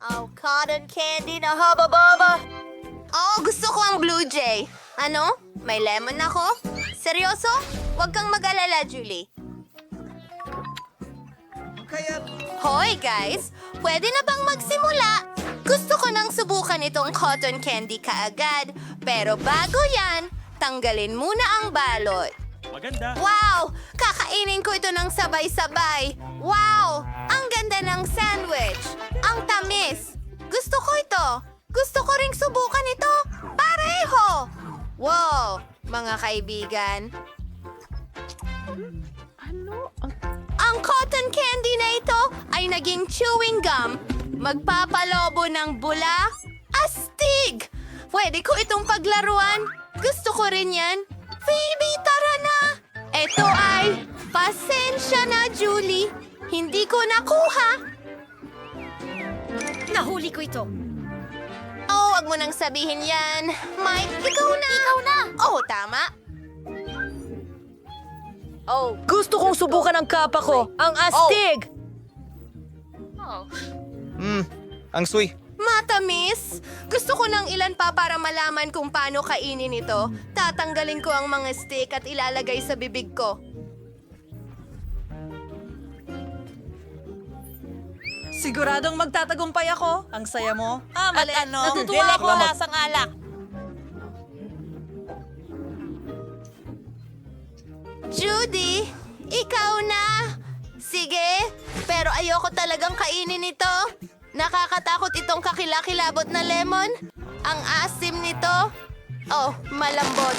Oh, cotton candy na haba-baba. Oh, gusto ko ang Blue Jay. Ano? May lemon ako? Seryoso? Huwag kang mag-alala, Julie. Hoy, guys! Pwede na bang magsimula? Gusto ko nang subukan itong cotton candy kaagad. Pero bago yan, tanggalin muna ang balot. Maganda. Wow! Kakainin ko ito ng sabay-sabay. Wow! Ang ganda ng sandwich. Ang tamis. Gusto ko ito. Gusto ko ring subukan ito. Pareho! Wow! Mga kaibigan. Ang cotton candy na ito ay naging chewing gum. Magpapalobo ng bula. Astig! Pwede ko itong paglaruan. Gusto ko rin yan. Phoebe, tara na! Ito ay, pasensya na, Julie. Hindi ko nakuha. Nahuli ko ito. Oh, wag mo nang sabihin yan. Mike, ikaw na. Ikaw na. Oh, tama. Oh, gusto kong subukan ang kapa ko. Ang astig! Ang sweet. Matamis. Gusto ko ng ilan pa para malaman kung paano kainin ito. Tatanggalin ko ang mga stick at ilalagay sa bibig ko. Siguradong magtatagumpay ako. Ang saya mo. Mali. Natutuwa Dilek ako na mag- lasang alak. Judy, ikaw na. Sige, pero ayoko talagang kainin ito. Nakakatakot itong kakilakilabot na lemon. Ang asim nito. Oh, malambot.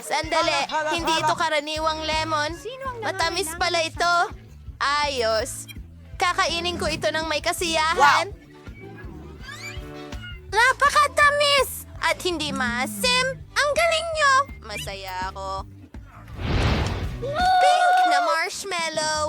Sandali, hindi ito karaniwang lemon. Matamis pala ito. Ayos. Kakainin ko ito ng may kasiyahan. Napakatamis! At hindi maasim. Ang galing nyo! Masaya ako. Pink na marshmallow.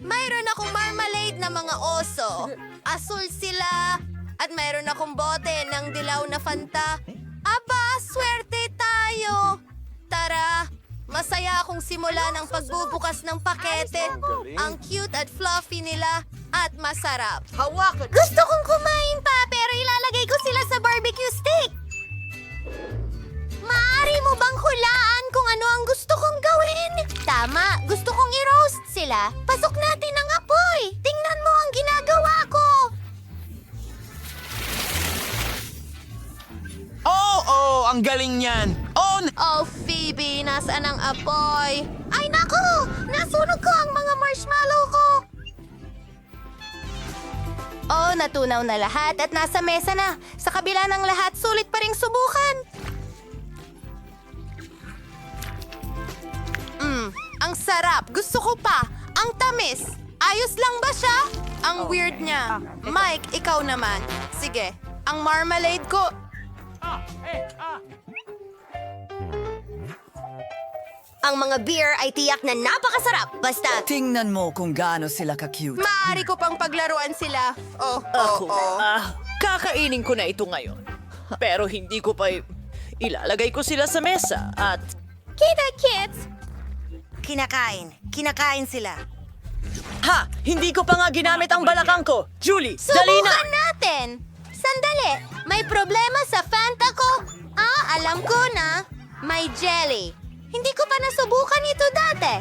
Mayroon akong marmalade na mga oso. Asul sila. At mayroon akong bote ng dilaw na Fanta. Aba, swerte tayo. Tara, masaya akong simula ng pagbubukas ng pakete. Ang cute at fluffy nila at masarap. Gusto kong kumain pa pero ilalagay ko sila sa barbecue stick. Maaari mo bang hulaan kung ano ang gusto kong gawin? Tama, gusto kong i-roast sila. Pasok natin ang apoy. Tingnan mo ang ginagawa ko. Oh, ang galing niyan. Oh, Phoebe, nasaan ang apoy? Ay, naku! Nasunog ko ang mga marshmallow ko. Oh, natunaw na lahat at nasa mesa na. Sa kabila ng lahat, sulit pa ring subukan. Ang sarap. Gusto ko pa. Ang tamis. Ayos lang ba siya? Ang weird niya. Mike, ikaw naman. Sige, ang marmalade ko... Ang mga beer ay tiyak na napakasarap. Basta, Tingnan mo kung gaano sila ka-cute. maaari ko pang paglaruan sila. Oh. Kakainin ko na ito ngayon. Pero hindi ko pa ilalagay ko sila sa mesa at Kita, kids! Kinakain sila. ha! Hindi ko pa nga ginamit ang balakang ko. Julie, dali na! Subukan natin! Sandali! May problema sa Fanta ko? Alam ko na. May jelly. Hindi ko pa nasubukan ito dati.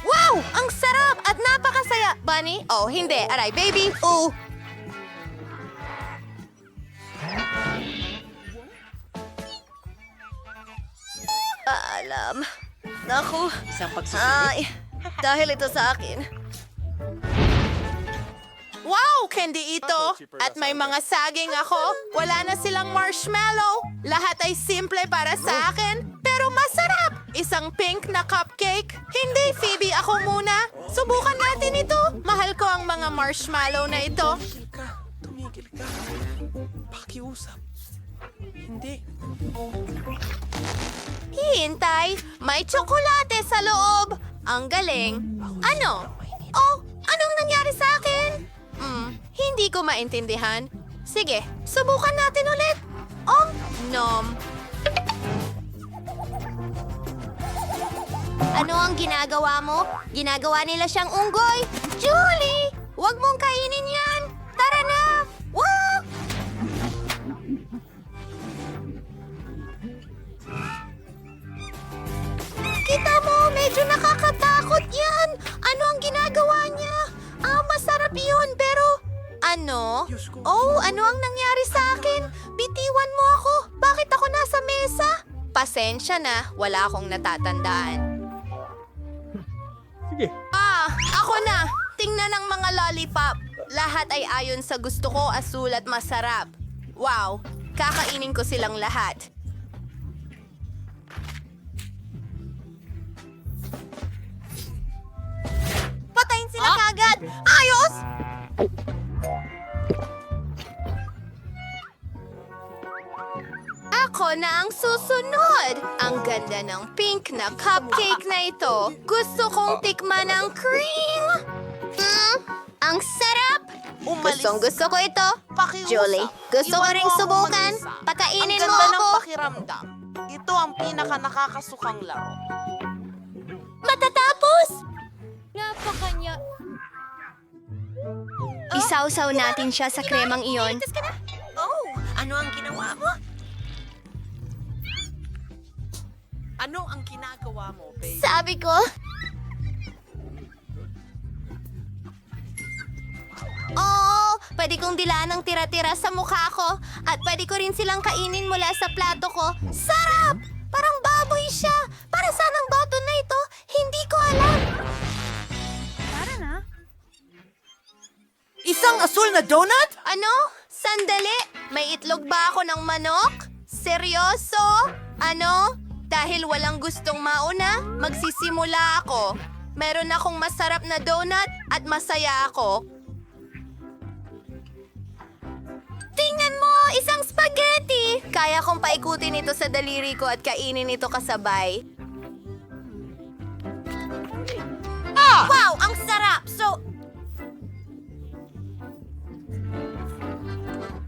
Wow! Ang sarap at napakasaya. Bunny? Oh, hindi. Aray, baby. Ooh. Alam. Naku. Isang pagsusunod. Ay, dahil ito sa akin. Wow, candy ito. At may mga saging ako. Wala na silang marshmallow. Lahat ay simple para sa akin. Pero masarap. Isang pink na cupcake. Hindi, Phoebe, ako muna. Subukan natin ito. Mahal ko ang mga marshmallow na ito. Tumigil ka. Pakiusap. Hindi. Hintay, may tsokolate sa loob. Ang galing. Ano? Oh, anong nangyari sa akin? Hindi ko maintindihan. Sige, subukan natin ulit. Oh, nom. Ano ang ginagawa mo? Ginagawa nila siyang unggoy. Julie! Huwag mong kainin yan! Tara na! Woo! Kita mo, medyo nakakatakot yan. Ano ang ginagawa niya? Masarap yun, pero... Ano? Oh, ano ang nangyari sa akin? Bitiwan mo ako. Bakit ako nasa mesa? Pasensya na, wala akong natatandaan. Sige. Ako na. Tingnan ang mga lollipop. Lahat ay ayon sa gusto ko, asul at masarap. Wow, kakainin ko silang lahat. Patayin sila kagad! Ayos! Ako na ang susunod. Ang ganda ng pink na cupcake na ito. Gusto kong tikman ang cream. Ang sarap. Gusto ko ito. Julie, gusto ko ring subukan. Pakainin mo Ang ganda ako. ng pakiramdam. Ito ang pinaka nakakasukang laro. Matatapos! Napakanya. Isawsaw natin siya sa kremang iyon. Oh, ano ang ginawa mo? Ano ang ginagawa mo, babe? Sabi ko. Oh, pwede kong dilaan ng tira-tira sa mukha ko at pwede ko rin silang kainin mula sa plato ko. Sarap! Parang baboy siya. Para saan ang bato na ito? Hindi ko alam. Isang asul na donut? Ano? Sandali? May itlog ba ako ng manok? Seryoso? Ano? Dahil walang gustong mauna, magsisimula ako. Meron akong masarap na donut at masaya ako. Tingnan mo! Isang spaghetti! Kaya kong paikutin ito sa daliri ko at kainin ito kasabay. Wow! Ang sarap! So,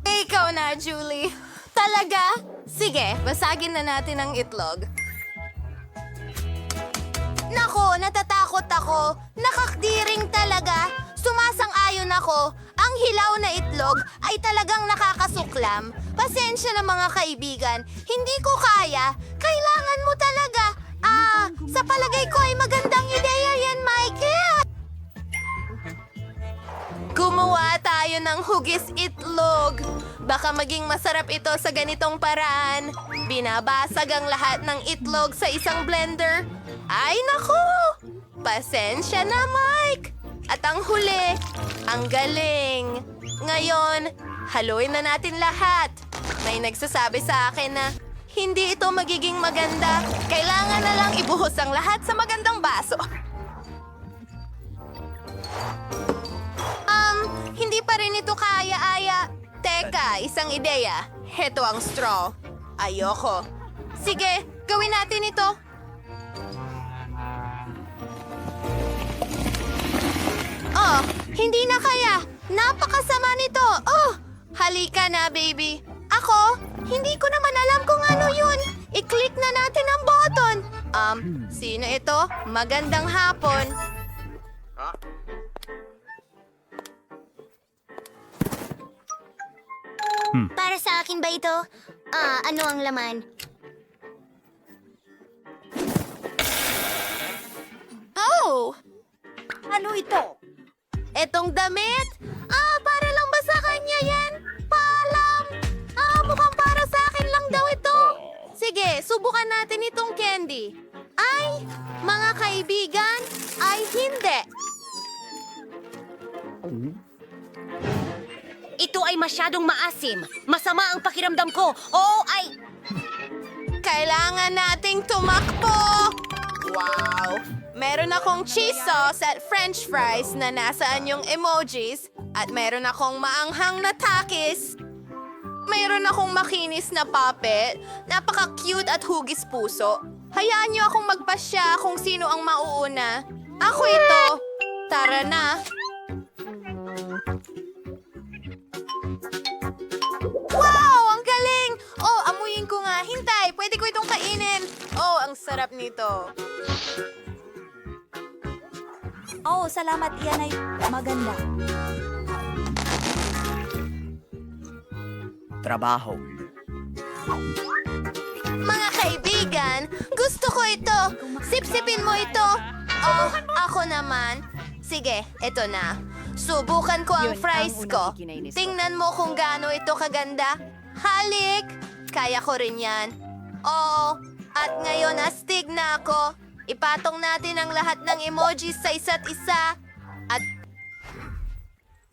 ikaw na, Julie. Talaga? Sige, basagin na natin ang itlog. Nako, natatakot ako. Nakakdiring talaga. Sumasang-ayon ako. Ang hilaw na itlog ay talagang nakakasuklam. Pasensya na mga kaibigan. Hindi ko kaya. Kailangan mo talaga. Sa palagay ko ay magandang ideya yan, Michael. Gumawa tayo ng hugis itlog. Baka maging masarap ito sa ganitong paraan. Binabasag ang lahat ng itlog sa isang blender. Ay naku! Pasensya na, Mike! At ang huli, ang galing. Ngayon, haluin na natin lahat. May nagsasabi sa akin na hindi ito magiging maganda. Kailangan na lang ibuhos ang lahat sa magandang baso. Hindi pa rin ito kaya-aya. Teka, isang ideya. Heto ang straw. Ayoko. Sige, gawin natin ito. Oh, hindi na kaya. Napakasama nito. Oh, halika na, baby. Ako, hindi ko naman alam kung ano yun. I-click na natin ang button. Sino ito? Magandang hapon. Para sa akin ba ito? Ano ang laman? Oh! Ano ito? Etong damit? Para lang ba sa kanya yan? Paalam! Mukhang para sa akin lang daw ito. Sige, subukan natin itong candy. Ay, mga kaibigan, ay hindi. Ito ay masyadong maasim. Masama ang pakiramdam ko. Oo, ay... Kailangan nating tumakbo! Wow! Meron akong cheese sauce at french fries na nasaan yung emojis at meron akong maanghang na takis. Meron akong makinis na puppet, napaka-cute at hugis puso. Hayaan niyo akong magpasya kung sino ang mauuna. Ako ito. Tara na. Wow! Ang galing! Oh, amuyin ko nga. Hintay, pwede ko itong kainin. Oh, ang sarap nito. Oo, salamat. Iyan ay maganda. Trabaho. Mga kaibigan, gusto ko ito. Sipsipin mo ito. Oh, ako naman. Sige, ito na. Subukan ko ang fries ko. Tingnan mo kung gaano ito kaganda. Halik! Kaya ko rin yan. Oo, at ngayon astig na ako. Ipatong natin ang lahat ng emojis sa isa't isa. At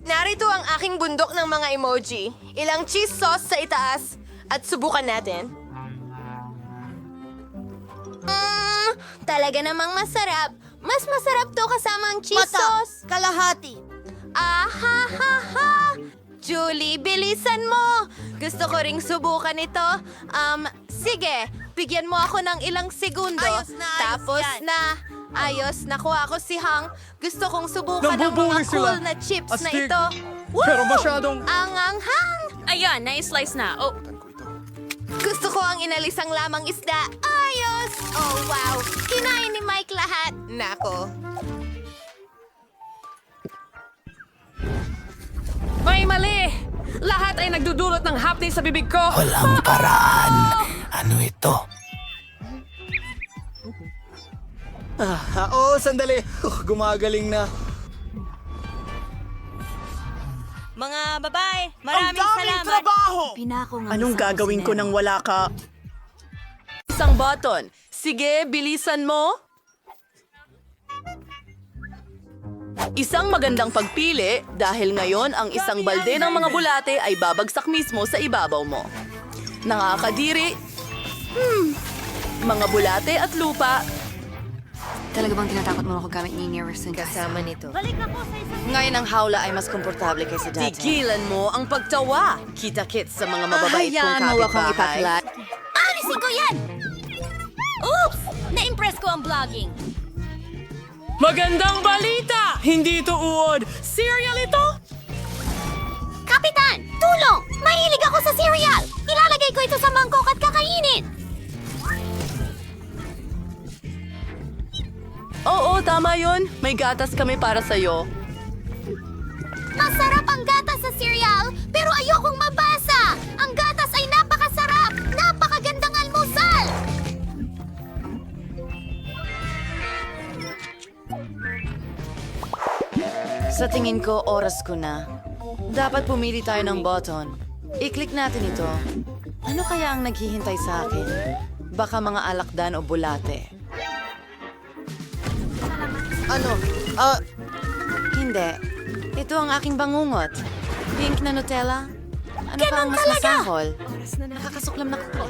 narito ang aking bundok ng mga emoji. Ilang cheese sauce sa itaas. At subukan natin. Talaga namang masarap. Mas masarap to kasama ang cheese sauce. Kalahati. Ahahaha! Julie, bilisan mo! Gusto ko ring subukan ito. Sige, bigyan mo ako ng ilang segundo. Tapos na. Ayos, nakuha ko si Hang. Gusto kong subukan ang mga cool na chips na ito. Woo! Pero masyadong... Ang anghang! Ayan, na-slice na. Oh, Gusto ko ang inalis ang lamang isda. Ayos! Oh, wow! Kinain ni Mike lahat. Nako. May mali! Lahat ay nagdudulot ng hapdi sa bibig ko. Walang paraan. Ano ito? Oo, sandali. Gumagaling na. mga babae, maraming salamat. Pinako nga Anong isa ko gagawin si ko Nemo. nang wala ka? Isang button. Sige, bilisan mo. Isang magandang pagpili dahil ngayon ang isang balde ng mga bulate ay babagsak mismo sa ibabaw mo. Nakakadiri. Mga bulate at lupa. Talaga bang tinatakot mo ako gamit ni Nearson? Kasama nito. Ngayon ang hawla ay mas komportable kaysa dati. Tigilan mo ang pagtawa. Kita-kits sa mga mababait kong Hayaan mo akong kapitbahay. ipaklat. Alisin ko yan! Oops! Na-impress ko ang vlogging. Magandang balita! Hindi ito uod. Cereal ito? Kapitan! Tulong! Mahilig ako sa cereal! Ilalagay ko ito sa mangkok at kakainin! Oo, tama yun. May gatas kami para sa'yo. Masarap ang gatas sa cereal, pero ayokong mabasa! Ang gatas ay napakasarap! Napakagandang almusal! Sa tingin ko, oras ko na. Dapat pumili tayo ng button. I-click natin ito. Ano kaya ang naghihintay sa akin? Baka mga alakdan o bulate. Ano? Hindi. Ito ang aking bangungot. Pink na Nutella. Ano pa ang mas masahol? Nakakasuklam na ko.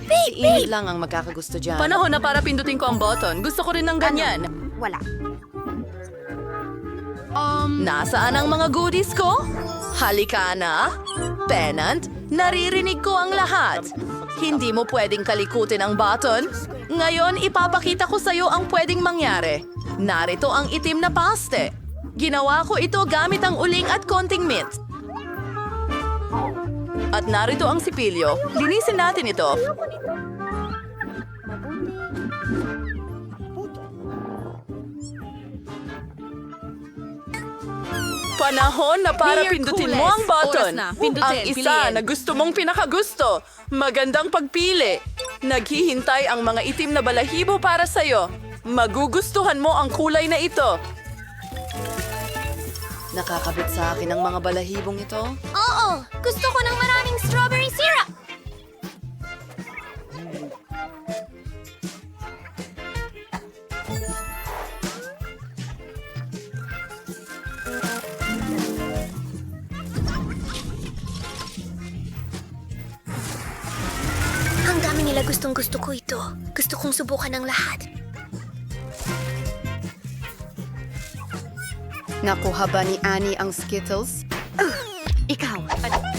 Si Init lang ang magkakagusto dyan. Panahon na para pindutin ko ang button. Gusto ko rin ng ganyan. Wala. Nasaan ang mga goodies ko? Halika na. Pennant, naririnig ko ang lahat. Hindi mo pwedeng kalikutin ang button. Ngayon, ipapakita ko sa'yo ang pwedeng mangyari. Narito ang itim na paste. Ginawa ko ito gamit ang uling at konting mint. At narito ang sipilyo. Linisin natin ito. Panahon na para Near pindutin coolest. mo ang button. Oras na. Pindutin, Ang isa piliin. na gusto mong pinakagusto. Magandang pagpili. Naghihintay ang mga itim na balahibo para sa'yo. Magugustuhan mo ang kulay na ito. Nakakabit sa akin ang mga balahibong ito. Oo! Gusto ko ng maraming strawberry syrup! Ang dami nila gustong-gusto ko ito. Gusto kong subukan ng lahat. Nakuha ba ni Annie ang Skittles? Ikaw.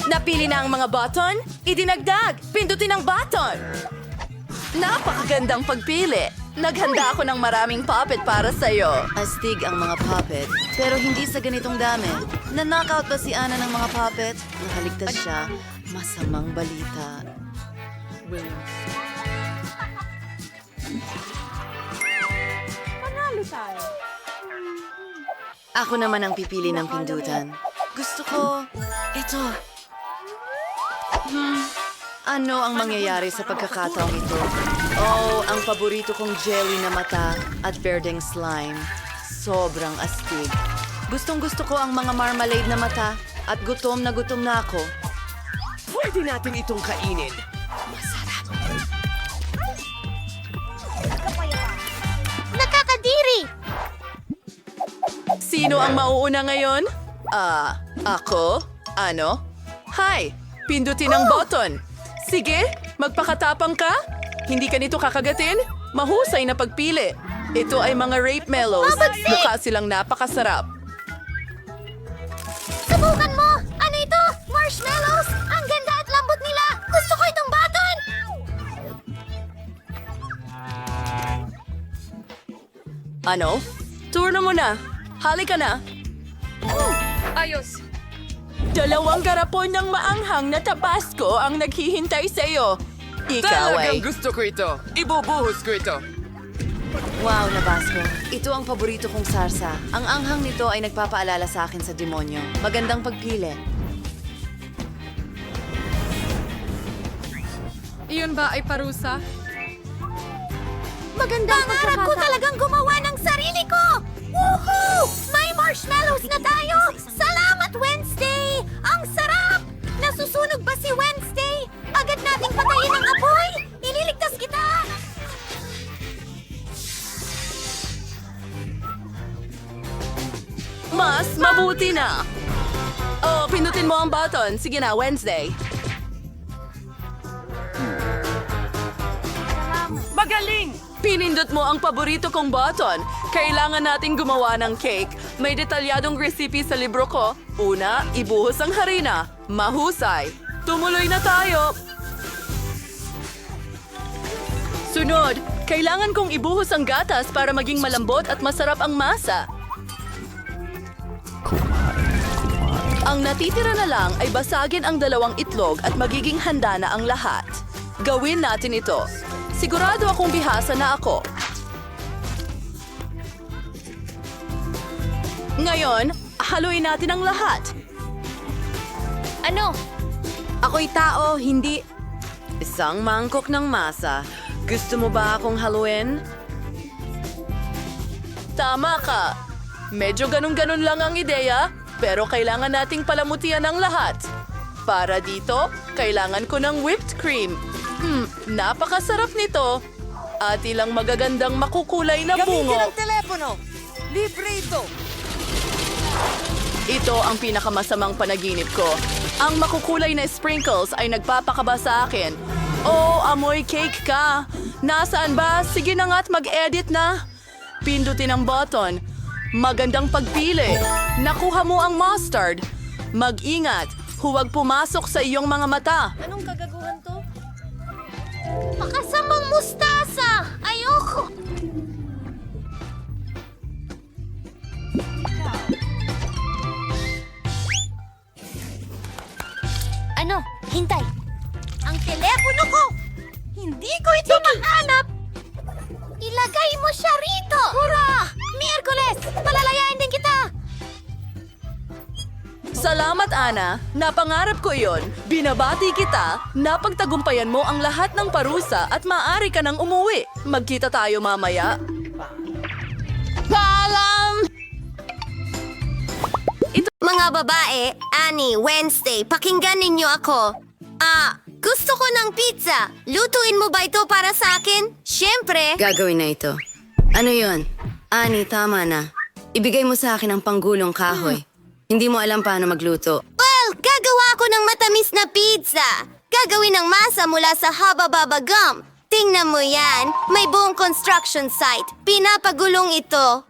Napili na ang mga button? Idinagdag! Pindutin ang button! Napakagandang pagpili. Naghanda ako ng maraming puppet para sa'yo. Astig ang mga puppet, pero hindi sa ganitong dami. Na-knockout ba si Ana ng mga puppet? Nakaligtas siya. Masamang balita. Ako naman ang pipili ng pindutan. Gusto ko ito. Ano ang mangyayari sa pagkakataong ito? Oh, ang paborito kong jelly na mata at berdeng slime. Sobrang astig. Gustong-gusto ko ang mga marmalade na mata at gutom na ako. Pwede natin itong kainin. Nakakadiri! Sino ang mauuna ngayon? Ako? Ano? Hi! Pindutin ang button. Sige, magpakatapang ka. Hindi ka nito kakagatin? Mahusay na pagpili. Ito ay mga rape mellows. Mukha silang napakasarap. Subukan mo! Ano ito? Marshmallows! Ang ganda at lambot nila! Gusto ko itong button! Ano? Turno mo na. Halika na. Ayos. Dalawang garapon ng maanghang na tabasco ang naghihintay sa iyo. Ikaw ay... Talagang gusto ko ito. Ibubuhos ko ito. Wow, Nabasco. Ito ang paborito kong sarsa. Ang anghang nito ay nagpapaalala sa akin sa demonyo. Magandang pagpili. Iyon ba ay parusa? Magandang pangarap ko talagang gumawa ng sarili ko! Woohoo! May marshmallows na tayo! Salamat, Wednesday! Ang sarap! Nasusunog ba si Wednesday? Agad nating patayin ang apoy! Ililigtas kita! Mas mabuti na. Oh, pindutin mo ang button. Sige na, Wednesday. Magaling! Pinindot mo ang paborito kong button. Kailangan nating gumawa ng cake. May detalyadong recipe sa libro ko. Una, ibuhos ang harina. Mahusay. Tumuloy na tayo. Sunod, kailangan kong ibuhos ang gatas para maging malambot at masarap ang masa. Ang natitira na lang ay basagin ang 2 itlog at magiging handa na ang lahat. Gawin natin ito. Sigurado akong bihasa na ako. Ngayon, haluin natin ang lahat. Ano? Ako'y tao, hindi... Isang mangkok ng masa. Gusto mo ba akong haluin? Tama ka. Medyo ganun-ganun lang ang ideya, pero kailangan nating palamutian ang lahat. Para dito, kailangan ko ng whipped cream. Napakasarap nito. At ilang magagandang makukulay na bungo. telepono! Libre ito! Ito ang pinakamasamang panaginip ko. Ang makukulay na sprinkles ay nagpapakaba sa akin. Oh, amoy cake ka. Nasaan ba? Sige na nga't mag-edit na. Pindutin ang button. Magandang pagpili. Nakuha mo ang mustard. Mag-ingat. Huwag pumasok sa iyong mga mata. Anong kagaguhan to? Makasamang mustasa! Ayoko! Ano? Hintay! Ang telepono ko! Hindi ko ito mahanap! Ilagay mo siya rito! Hurra! Miyerkules! Palalayain din kita! Salamat, Ana. Napangarap ko yon. Binabati kita. Napagtagumpayan mo ang lahat ng parusa at maaari ka nang umuwi. Magkita tayo mamaya. Paalam! Mga babae, Annie, Wednesday, pakinggan ninyo ako. Gusto ko ng pizza. Lutuin mo ba ito para sa akin? Siyempre. Gagawin na ito. Ano yon? Ani, tama na. Ibigay mo sa akin ang panggulong kahoy. Hindi mo alam paano magluto. Well, gagawa ako ng matamis na pizza. Gagawin ng masa mula sa haba-baba gum. Tingnan mo yan. May buong construction site. Pinapagulong ito.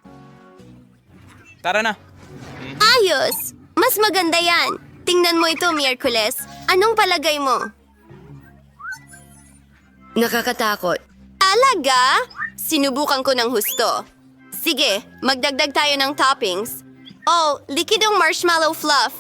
Tara na! Ayos! Mas maganda yan. Tingnan mo ito, Miyerkules. Anong palagay mo? Nakakatakot. Talaga? Sinubukan ko ng husto. Sige, magdagdag tayo ng toppings. Oh, likidong marshmallow fluff.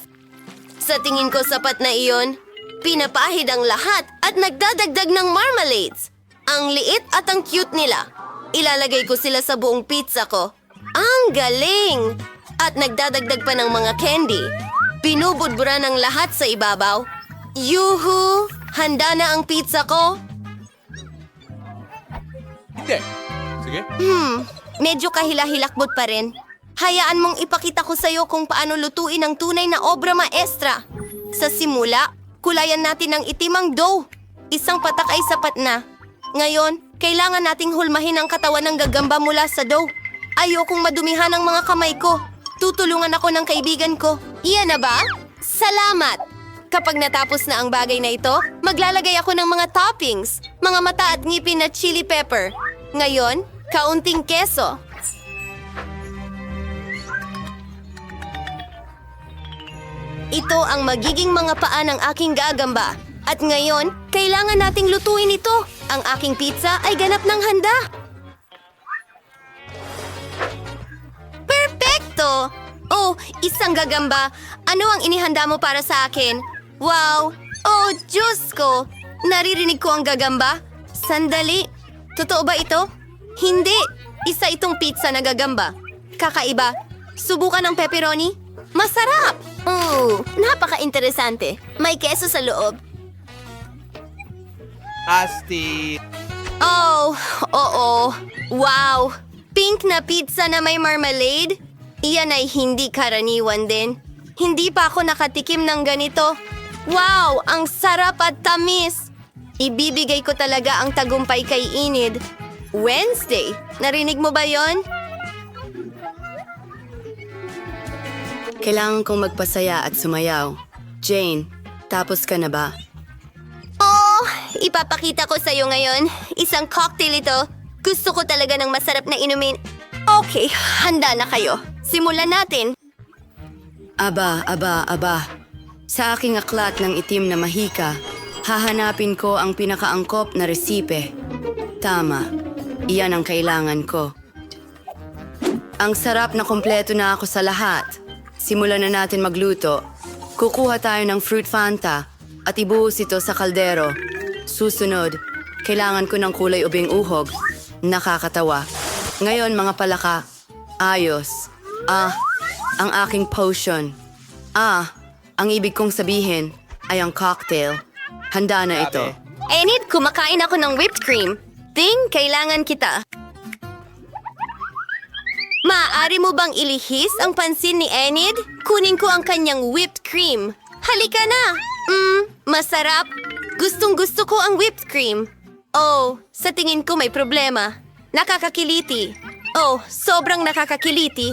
Sa tingin ko sapat na iyon. Pinapahid ang lahat at nagdadagdag ng marmalades. Ang liit at ang cute nila. Ilalagay ko sila sa buong pizza ko. Ang galing! At nagdadagdag pa ng mga candy. Binubudbura ng lahat sa ibabaw. Yuhu! Handa na ang pizza ko. Hindi. Sige. Medyo kahila-hilakbot pa rin. Hayaan mong ipakita ko sa'yo kung paano lutuin ang tunay na obra maestra. Sa simula, kulayan natin ng itimang dough. Isang patak ay sapat na. Ngayon, kailangan nating hulmahin ang katawan ng gagamba mula sa dough. Ayokong madumihan ang mga kamay ko. Tutulungan ako ng kaibigan ko. Iyan na ba? Salamat! Kapag natapos na ang bagay na ito, maglalagay ako ng mga toppings, mga mata at ngipin na chili pepper. Ngayon, kaunting keso. Ito ang magiging mga paa ng aking gagamba. At ngayon, kailangan nating lutuin ito. Ang aking pizza ay ganap ng handa. Perfecto! Oh, isang gagamba. Ano ang inihanda mo para sa akin? Wow! Oh, Diyos ko! Naririnig ko ang gagamba. Sandali. Totoo ba ito? Hindi. Isa itong pizza na gagamba. Kakaiba. Subukan ng pepperoni. Masarap! Napaka-interesante. May keso sa loob. Asti. Oh, oo. Wow! Pink na pizza na may marmalade? Iyan ay hindi karaniwan din. Hindi pa ako nakatikim ng ganito. Wow! Ang sarap at tamis! Ibibigay ko talaga ang tagumpay kay Enid. Wednesday! Narinig mo ba yon? Kailangan kong magpasaya at sumayaw. Jane, tapos ka na ba? Oh! Ipapakita ko sa'yo ngayon. Isang cocktail ito. Gusto ko talaga ng masarap na inumin. Okay, handa na kayo. Simulan natin. Aba. Sa aking aklat ng itim na mahika, hahanapin ko ang pinakaangkop na resipe. Tama, iyan ang kailangan ko. Ang sarap na kompleto na ako sa lahat. Simulan na natin magluto. Kukuha tayo ng fruit fanta at ibuhos ito sa kaldero. Susunod, kailangan ko ng kulay ubing uhog. Nakakatawa. Ngayon mga palaka, ayos. Ang aking potion. Ang ibig kong sabihin ay ang cocktail. Handa na ito. Enid, kumakain ako ng whipped cream. Ting, kailangan kita. Maaari mo bang ilihis ang pansin ni Enid? Kunin ko ang kanyang whipped cream. Halika na! Masarap. Gustong-gusto ko ang whipped cream. Oh, sa tingin ko may problema. Nakakakiliti. Oh, sobrang nakakakiliti.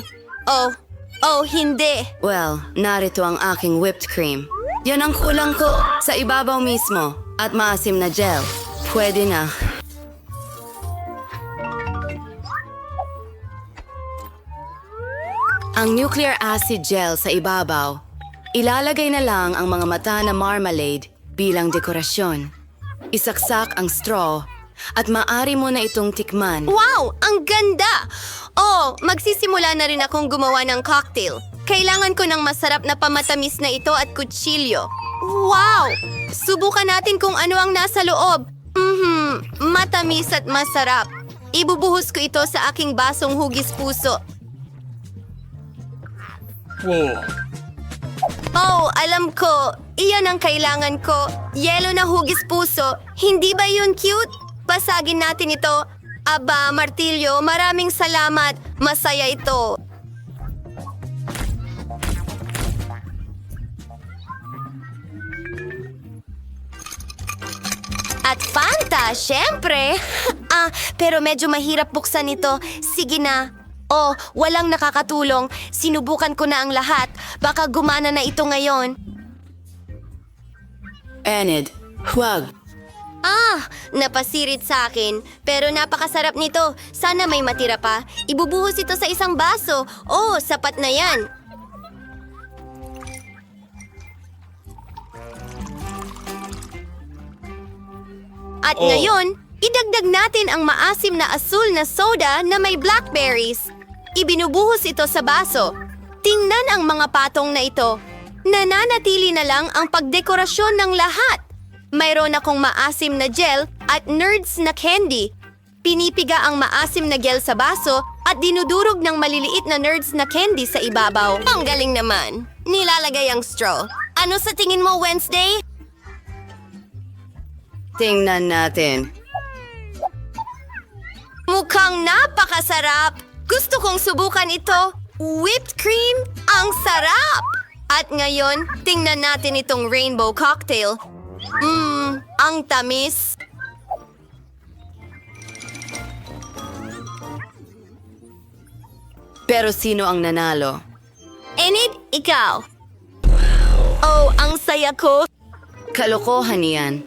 Oh, hindi. Well, narito ang aking whipped cream. Yan ang kulang ko sa ibabaw mismo. At maasim na gel. Pwede na. Ang nuclear acid gel sa ibabaw. Ilalagay na lang ang mga mata na marmalade bilang dekorasyon. Isaksak ang straw at maaari mo na itong tikman. Wow! Ang ganda! Oh, magsisimula na rin akong gumawa ng cocktail. Kailangan ko ng masarap na pamatamis na ito at kutsilyo. Wow! Subukan natin kung ano ang nasa loob. Matamis at masarap. Ibubuhos ko ito sa aking basong hugis puso. Wow. Oh, alam ko. Iyan ang kailangan ko. Yelo na hugis puso. Hindi ba yun cute? Pasagin natin ito. Aba, Martilyo, maraming salamat. Masaya ito. At Fanta, syempre. Pero medyo mahirap buksan ito. Sige na. Oh, walang nakakatulong. Sinubukan ko na ang lahat. Baka gumana na ito ngayon. Enid, huwag. Napasirit sa akin. Pero napakasarap nito. Sana may matira pa. Ibubuhos ito sa isang baso. Oh, sapat na yan. At ngayon, idagdag natin ang maasim na asul na soda na may blackberries. Ibinubuhos ito sa baso. Tingnan ang mga patong na ito. Nananatili na lang ang pagdekorasyon ng lahat. Mayroon akong maasim na gel at nerds na candy. Pinipiga ang maasim na gel sa baso at dinudurog ng maliliit na nerds na candy sa ibabaw. Ang galing naman. Nilalagay ang straw. Ano sa tingin mo, Wednesday? Tingnan natin. Mukhang napakasarap! Gusto kong subukan ito. Whipped cream? Ang sarap! At ngayon, tingnan natin itong rainbow cocktail. Ang tamis. Pero sino ang nanalo? Enid, ikaw. Oh, ang saya ko. Kalokohan yan.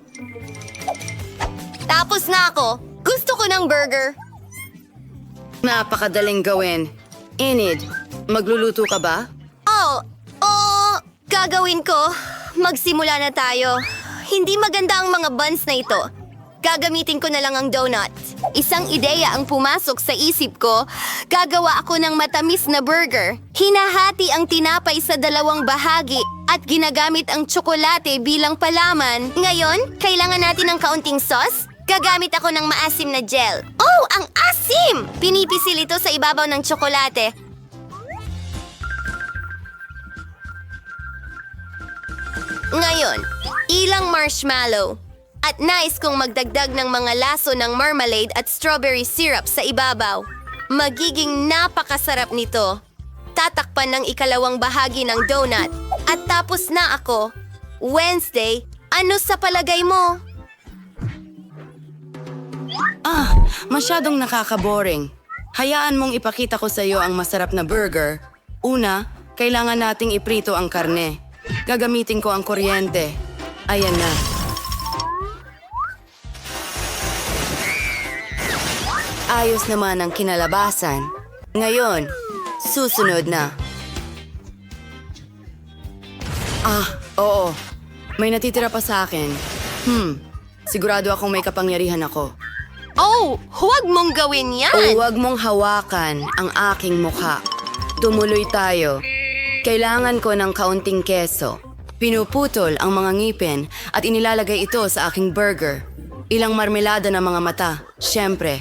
Tapos na ako. Gusto ko ng burger. Napakadaling gawin. Enid, magluluto ka ba? Oh, gagawin ko. Magsimula na tayo. Hindi maganda ang mga buns na ito. Gagamitin ko na lang ang donut. Isang ideya ang pumasok sa isip ko. Gagawa ako ng matamis na burger. Hinahati ang tinapay sa dalawang bahagi at ginagamit ang tsokolate bilang palaman. Ngayon, kailangan natin ng kaunting sauce. Gagamit ako ng maasim na gel. Oh, ang asim! Pinipisil ito sa ibabaw ng tsokolate. Ngayon, ilang marshmallow. At nais kong magdagdag ng mga laso ng marmalade at strawberry syrup sa ibabaw. Magiging napakasarap nito. Tatakpan ng ikalawang bahagi ng donut. At tapos na ako. Wednesday, ano sa palagay mo? Masyadong nakaka-boring. Hayaan mong ipakita ko sa iyo ang masarap na burger. Una, kailangan nating iprito ang karne. Gagamitin ko ang kuryente. Ayan na. Ayos naman ang kinalabasan. Ngayon, susunod na. Oo. May natitira pa sa akin. Sigurado akong may kapangyarihan ako. Oh, huwag mong gawin yan! Huwag mong hawakan ang aking mukha. Tumuloy tayo. Kailangan ko ng kaunting keso. Pinuputol ang mga ngipin at inilalagay ito sa aking burger. Ilang marmelada na mga mata, syempre.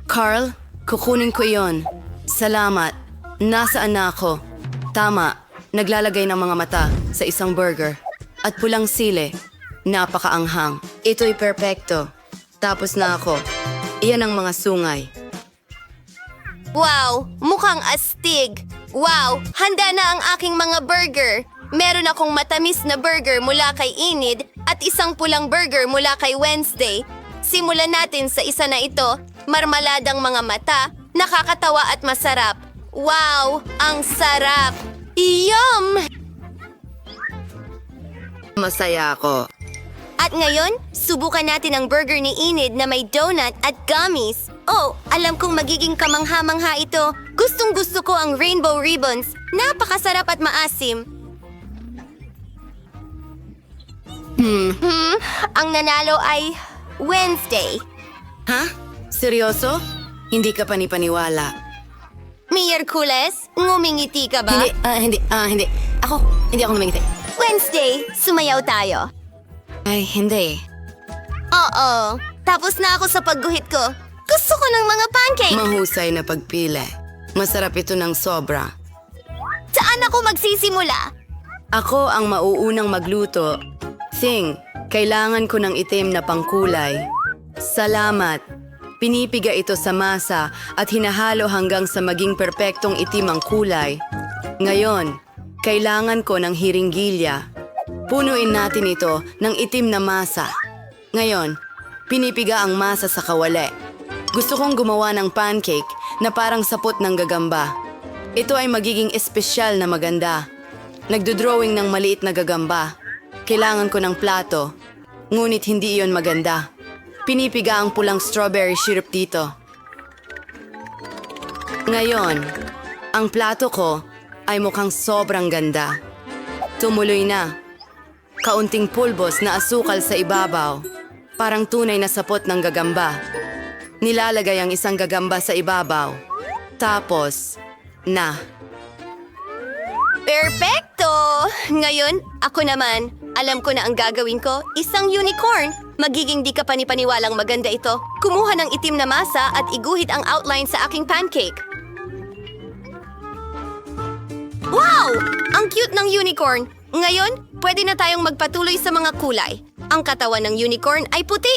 Carl, kukunin ko iyon. Salamat. Nasaan na ako? Tama, naglalagay ng mga mata sa isang burger. At pulang sili. Napakaanghang. Ito'y perpekto. Tapos na ako. Iyan ang mga sungay. Wow, mukhang astig. Wow, handa na ang aking mga burger. Meron akong matamis na burger mula kay Enid at isang pulang burger mula kay Wednesday. Simulan natin sa isa na ito, marmaladang mga mata, nakakatawa at masarap. Wow, ang sarap! Yum! Masaya ako. At ngayon, subukan natin ang burger ni Enid na may donut at gummies. Oh, alam kong magiging kamangha-mangha ito. Gustong-gusto ko ang rainbow ribbons. Napakasarap at maasim. Ang nanalo ay Wednesday. Ha? Seryoso? Hindi ka panipaniwala. Miyerkules, ngumingiti ka ba? Hindi. Hindi ako namingiti. Wednesday, sumayaw tayo. Ay, hindi. Oo, tapos na ako sa pagguhit ko. Gusto ko ng mga pancake. Mahusay na pagpili. Masarap ito ng sobra. Saan ako magsisimula? Ako ang mauunang magluto. Kailangan ko ng itim na pangkulay. Salamat. Pinipiga ito sa masa at hinahalo hanggang sa maging perpektong itim ang kulay. Ngayon, kailangan ko ng hiringgilya. Punuin natin ito ng itim na masa. Ngayon, pinipiga ang masa sa kawali. Gusto kong gumawa ng pancake na parang sapot ng gagamba. Ito ay magiging espesyal na maganda. Nagdodrawing ng maliit na gagamba. Kailangan ko ng plato, ngunit hindi iyon maganda. Pinipiga ang pulang strawberry syrup dito. Ngayon, ang plato ko ay mukhang sobrang ganda. Tumuloy na. Kaunting pulbos na asukal sa ibabaw. Parang tunay na sapot ng gagamba. Nilalagay ang isang gagamba sa ibabaw. Tapos, Perfecto! Ngayon, ako naman. Alam ko na ang gagawin ko, isang unicorn. Magiging di ka panipaniwalang maganda ito. Kumuha ng itim na masa at iguhit ang outline sa aking pancake. Wow! Ang cute ng unicorn. Ngayon, pwede na tayong magpatuloy sa mga kulay. Ang katawan ng unicorn ay puti.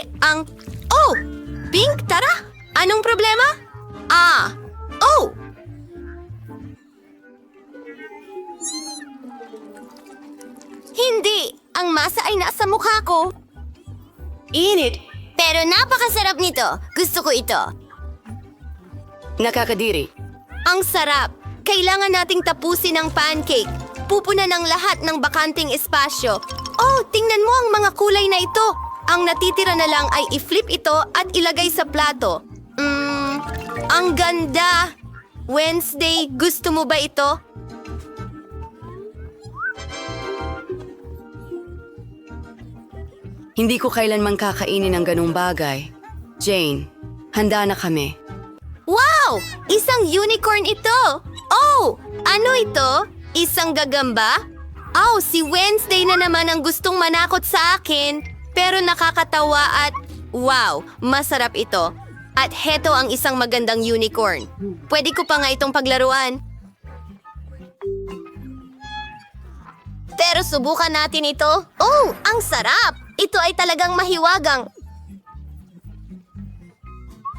Oh! Pink, tara! Anong problema? Oh! Hindi! Ang masa ay nasa mukha ko. Init. Pero napakasarap nito. Gusto ko ito. Nakakadiri. Ang sarap. Kailangan nating tapusin ang pancake. Pupunan ng lahat ng bakanting espasyo. Oh, tingnan mo ang mga kulay na ito. Ang natitira na lang ay i-flip ito at ilagay sa plato. Ang ganda. Wednesday, gusto mo ba ito? Hindi ko kailanman kakainin ng ganung bagay. Jane, handa na kami. Wow! Isang unicorn ito! Oh! Ano ito? Isang gagamba? Oh, si Wednesday na naman ang gustong manakot sa akin. Pero nakakatawa at wow, masarap ito. At heto ang isang magandang unicorn. Pwede ko pa nga itong paglaruan. Pero subukan natin ito. Oh, ang sarap! Ito ay talagang mahiwagang.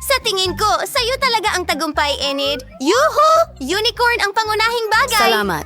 Sa tingin ko, sa'yo talaga ang tagumpay, Enid. Yuhu! Unicorn ang pangunahing bagay! Salamat.